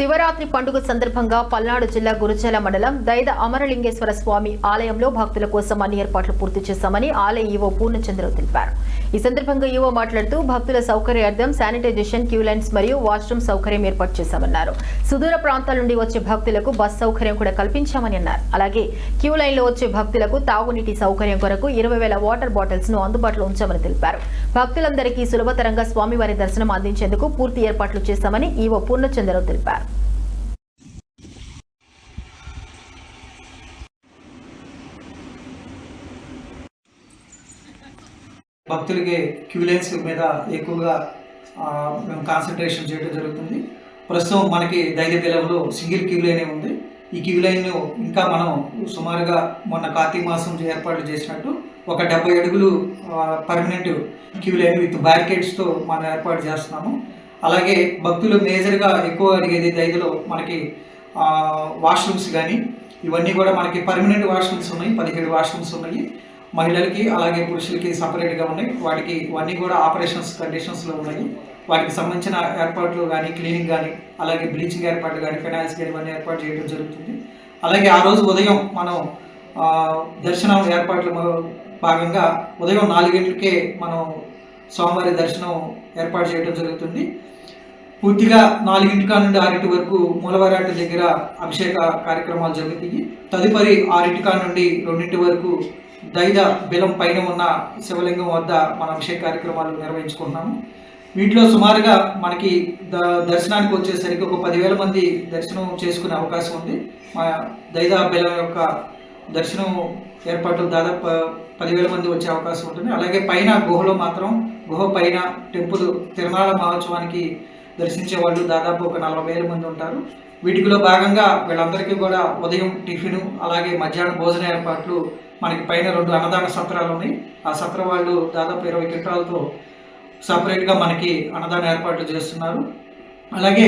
శివరాత్రి పండుగ సందర్భంగా పల్నాడు జిల్లా గురుజాల మండలం దైద అమరలింగేశ్వర స్వామి ఆలయంలో భక్తుల కోసం అన్ని ఏర్పాట్లు పూర్తి చేశామని ఆలయ ఈవో పూర్ణచంద్రరావు తెలిపారు. ఈ సందర్భంగా ఈవో మాట్లాడుతూ భక్తుల సౌకర్యార్థం శానిటైజేషన్, క్యూ లైన్స్ మరియు వాష్రూమ్ సౌకర్యం ఏర్పాటు చేశామన్నారు. సుదూర ప్రాంతాల నుండి వచ్చే భక్తులకు బస్ సౌకర్యం కూడా కల్పించామని అన్నారు. అలాగే క్యూ లైన్ లో వచ్చే భక్తులకు తాగునీటి సౌకర్యం కొరకు 20,000 వాటర్ బాటిల్స్ ను అందుబాటులో ఉంచామని తెలిపారు. భక్తులందరికీ సులభతరంగా స్వామివారి దర్శనం అందించేందుకు పూర్తి ఏర్పాట్లు చేశామని ఈవో పూర్ణచంద్రరావు తెలిపారు. భక్తులకి క్యూ లైన్స్ మీద ఎక్కువగా మేము కాన్సన్ట్రేషన్ చేయడం జరుగుతుంది. ప్రస్తుతం మనకి దైదబెలంలో సింగిల్ క్యూ లైనే ఉంది. ఈ క్యూ లైన్ ఇంకా మనం సుమారుగా మొన్న కార్తీక మాసం ఏర్పాటు చేసినట్టు ఒక 70 అడుగులు పర్మనెంట్ క్యూ లైన్ విత్ బ్యారికేడ్స్తో మనం ఏర్పాటు చేస్తున్నాము. అలాగే భక్తులు మేజర్గా ఎక్కువ అడిగేది దైదలో మనకి వాష్రూమ్స్ కానీ ఇవన్నీ కూడా మనకి పర్మనెంట్ వాష్రూమ్స్ ఉన్నాయి. 17 వాష్రూమ్స్ ఉన్నాయి. మహిళలకి అలాగే పురుషులకి సపరేట్గా ఉన్నాయి. వాటికి ఇవన్నీ కూడా ఆపరేషన్స్ కండిషన్స్లో ఉన్నాయి. వాటికి సంబంధించిన ఏర్పాట్లు కానీ క్లీనింగ్ కానీ అలాగే బ్లీచింగ్ ఏర్పాట్లు కానీ ఫైనాన్స్ కానీ ఇవన్నీ ఏర్పాటు చేయడం జరుగుతుంది. అలాగే ఆ రోజు ఉదయం మనం దర్శనం ఏర్పాట్లు భాగంగా ఉదయం 4 గంటలకే మనం స్వామివారి దర్శనం ఏర్పాటు చేయడం జరుగుతుంది. పూర్తిగా 4 నుండి 6 వరకు మూలవారాటి దగ్గర అభిషేక కార్యక్రమాలు జరుగుతాయి. తదుపరి 6 నుండి 2 వరకు దైద బెలం పైన ఉన్న శివలింగం వద్ద మన అభిషేక కార్యక్రమాలు నిర్వహించుకుంటున్నాము. వీటిలో సుమారుగా మనకి దర్శనానికి వచ్చేసరికి ఒక 10,000 మంది దర్శనం చేసుకునే అవకాశం ఉంది. మా దైద బెలం యొక్క దర్శనం ఏర్పాట్లు దాదాపు 10,000 మంది వచ్చే అవకాశం ఉంటుంది. అలాగే పైన గుహలో మాత్రం గుహ పైన టెంపుల్ తిరునాళ మహోత్సవానికి దర్శించే వాళ్ళు దాదాపు ఒక 40,000 మంది ఉంటారు. వీటిలో భాగంగా వీళ్ళందరికీ కూడా ఉదయం టిఫిన్ అలాగే మధ్యాహ్నం భోజన ఏర్పాట్లు మనకి పైన 2 అన్నదాన సత్రాలు ఉన్నాయి. ఆ సత్ర వాళ్ళు దాదాపు 20 క్వింటాలతో సపరేట్గా మనకి అన్నదాన ఏర్పాట్లు చేస్తున్నారు. అలాగే